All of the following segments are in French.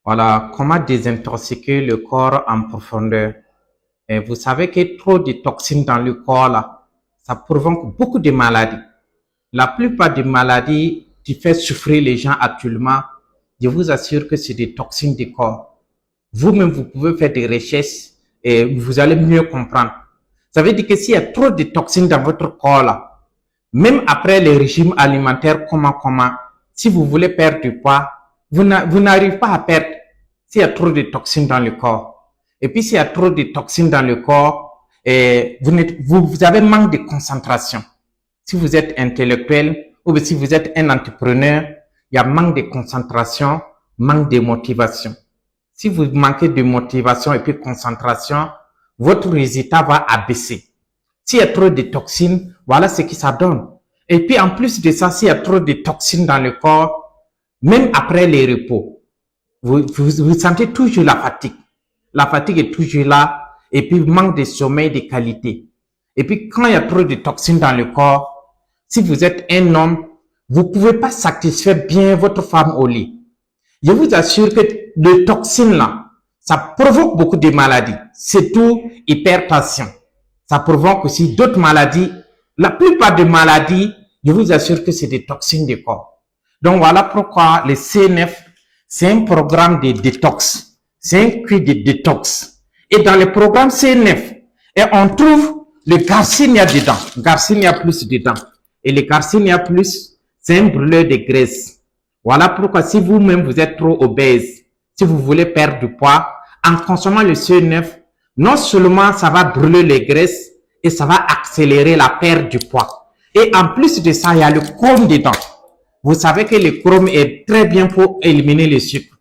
Voilà, comment désintoxiquer le corps en profondeur. Et vous savez que trop de toxines dans le corps, là, ça provoque beaucoup de maladies. La plupart des maladies qui font souffrir les gens actuellement, je vous assure que c'est des toxines du corps. Vous-même, vous pouvez faire des recherches et vous allez mieux comprendre. Ça veut dire que s'il y a trop de toxines dans votre corps, là, même après les régimes alimentaires, si vous voulez perdre du poids, vous n'arrivez pas à perdre s'il y a trop de toxines dans le corps. Et puis, s'il y a trop de toxines dans le corps, vous avez manque de concentration. Si vous êtes intellectuel ou si vous êtes un entrepreneur, il y a manque de concentration, manque de motivation. Si vous manquez de motivation et puis de concentration, votre résultat va abaisser. S'il y a trop de toxines, voilà ce que ça donne. Et puis, en plus de ça, s'il y a trop de toxines dans le corps, même après les repos, vous sentez toujours la fatigue. La fatigue est toujours là. Et puis, manque de sommeil de qualité. Et puis, quand il y a trop de toxines dans le corps, si vous êtes un homme, vous pouvez pas satisfaire bien votre femme au lit. Je vous assure que les toxines là, ça provoque beaucoup de maladies. Surtout hypertension. Ça provoque aussi d'autres maladies. La plupart des maladies, je vous assure que c'est des toxines du corps. Donc voilà pourquoi le CNF, c'est un programme de détox. C'est un cri de détox. Et dans le programme CNF, et on trouve le Garcinia dedans. Garcinia plus dedans. Et le Garcinia plus, c'est un brûleur de graisse. Voilà pourquoi si vous-même vous êtes trop obèse, si vous voulez perdre du poids, en consommant le CNF, non seulement ça va brûler les graisses, et ça va accélérer la perte du poids. Et en plus de ça, il y a le chrome dedans. Vous savez que le chrome est très bien pour éliminer le sucre.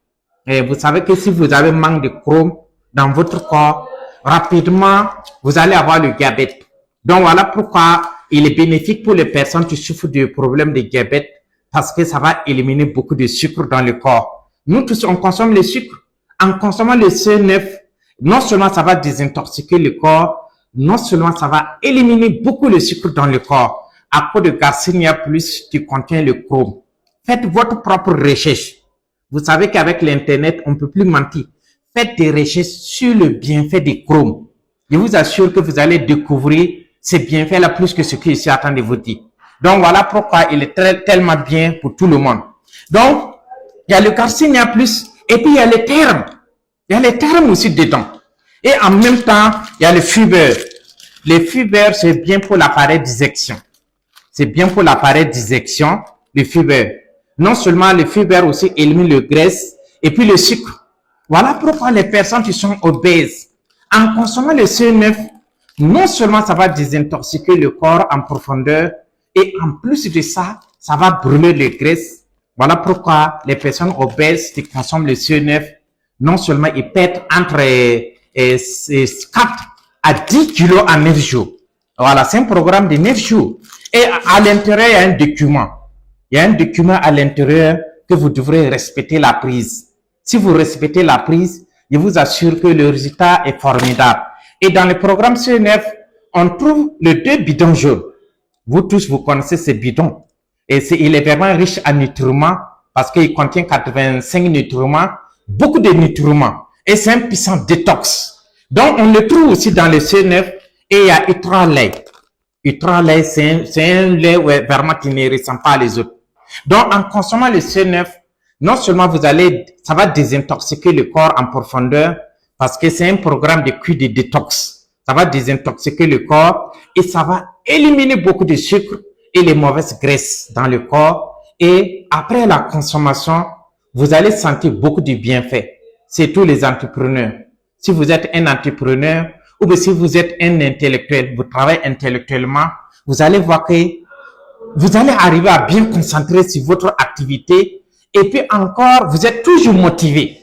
Et vous savez que si vous avez manque de chrome dans votre corps, rapidement, vous allez avoir le diabète. Donc voilà pourquoi il est bénéfique pour les personnes qui souffrent de problèmes de diabète, parce que ça va éliminer beaucoup de sucre dans le corps. Nous tous, on consomme le sucre. En consommant le C9, non seulement ça va désintoxiquer le corps, non seulement ça va éliminer beaucoup de sucre dans le corps, à cause de Garcinia Plus qui contient le chrome. Faites votre propre recherche. Vous savez qu'avec l'internet, on ne peut plus mentir. Faites des recherches sur le bienfait du chrome. Je vous assure que vous allez découvrir ces bienfaits-là plus que ce que je suis en train de vous dire. Donc voilà pourquoi il est tellement bien pour tout le monde. Donc, il y a le Garcinia Plus et puis il y a les termes. Il y a les termes aussi dedans. Et en même temps, il y a le fiber. Le fiber, c'est bien pour l'appareil digestion. C'est bien pour l'appareil digestion, le fiber. Non seulement le fiber aussi élimine le graisse et puis le sucre. Voilà pourquoi les personnes qui sont obèses, en consommant le C9, non seulement ça va désintoxiquer le corps en profondeur, et en plus de ça, ça va brûler les graisses. Voilà pourquoi les personnes obèses qui consomment le C9, non seulement ils perdent entre 4 à 10 kilos en 9 jours. Voilà, c'est un programme de 9 jours. Et à l'intérieur, il y a un document. Il y a un document à l'intérieur que vous devrez respecter la prise. Si vous respectez la prise, je vous assure que le résultat est formidable. Et dans le programme C9, on trouve les 2 bidons jaunes. Vous tous, vous connaissez ces bidons. Et il est vraiment riche en nutriments parce qu'il contient 85 nutriments, beaucoup de nutriments. Et c'est un puissant détox. Donc, on le trouve aussi dans le C9 et il y a Ultra Lait. Ultra Lait, c'est un lait vraiment qui ne ressemble pas les autres. Donc, en consommant le C9, non seulement ça va désintoxiquer le corps en profondeur parce que c'est un programme de cure de détox. Ça va désintoxiquer le corps et ça va éliminer beaucoup de sucre et les mauvaises graisses dans le corps. Et après la consommation, vous allez sentir beaucoup de bienfaits. C'est tous les entrepreneurs. Si vous êtes un entrepreneur ou si vous êtes un intellectuel, vous travaillez intellectuellement, vous allez voir que vous allez arriver à bien concentrer sur votre activité et puis encore, vous êtes toujours motivé.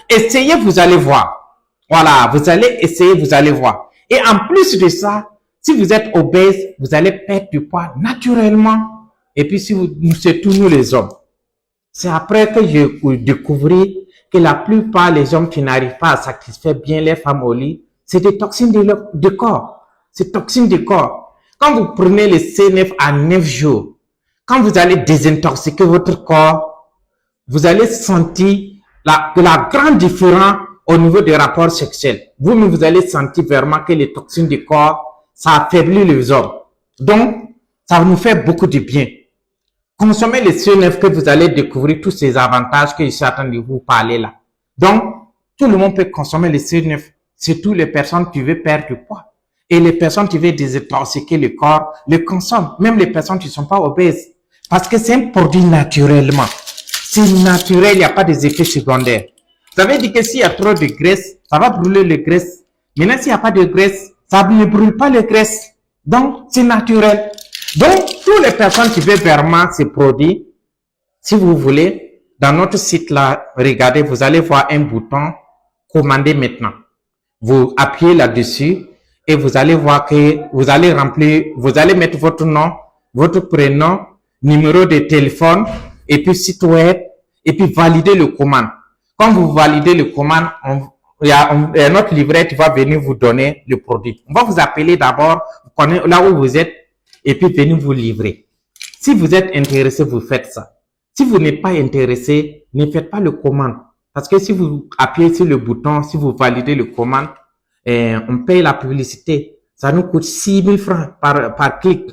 Essayez, vous allez voir. Voilà, vous allez essayer, vous allez voir. Et en plus de ça, si vous êtes obèse, vous allez perdre du poids naturellement. Et puis si c'est tous nous les hommes. C'est après que j'ai découvert que la plupart des hommes qui n'arrivent pas à satisfaire bien les femmes au lit, c'est des toxines de corps. C'est toxines de corps. Quand vous prenez le C9 à 9 jours, quand vous allez désintoxiquer votre corps, vous allez sentir la grande différence au niveau des rapports sexuels. Vous allez sentir vraiment que les toxines du corps, ça affaiblit les hommes. Donc, ça nous fait beaucoup de bien. Consommez le CO9 que vous allez découvrir tous ces avantages que je suis en train de vous parler là. Donc, tout le monde peut consommer le CO9, surtout les personnes qui veulent perdre du poids. Et les personnes qui veulent désintoxiquer le corps le consomment, même les personnes qui ne sont pas obèses. Parce que c'est un produit naturellement. C'est naturel, il n'y a pas des effets secondaires. Ça veut dire que s'il y a trop de graisse, ça va brûler les graisses. Maintenant, s'il n'y a pas de graisse, ça ne brûle pas les graisses. Donc, c'est naturel. Donc, toutes les personnes qui veulent vraiment ces produits, si vous voulez, dans notre site là, regardez, vous allez voir un bouton « Commander maintenant ». Vous appuyez là-dessus et vous allez voir que vous allez remplir, vous allez mettre votre nom, votre prénom, numéro de téléphone et puis site web et puis valider le commande. Quand vous validez le commande, il y a notre livret qui va venir vous donner le produit. On va vous appeler d'abord, vous connaissez là où vous êtes et puis venir vous livrer. Si vous êtes intéressé, vous faites ça. Si vous n'êtes pas intéressé, ne faites pas le commande. Parce que si vous appuyez sur le bouton, si vous validez le commande, on paye la publicité. Ça nous coûte 6 000 francs par clic.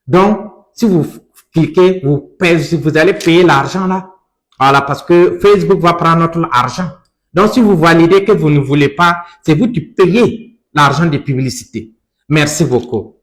Donc, si vous cliquez, vous allez payer l'argent là. Voilà, parce que Facebook va prendre notre argent. Donc, si vous validez que vous ne voulez pas, c'est vous qui payez l'argent de publicité. Merci beaucoup.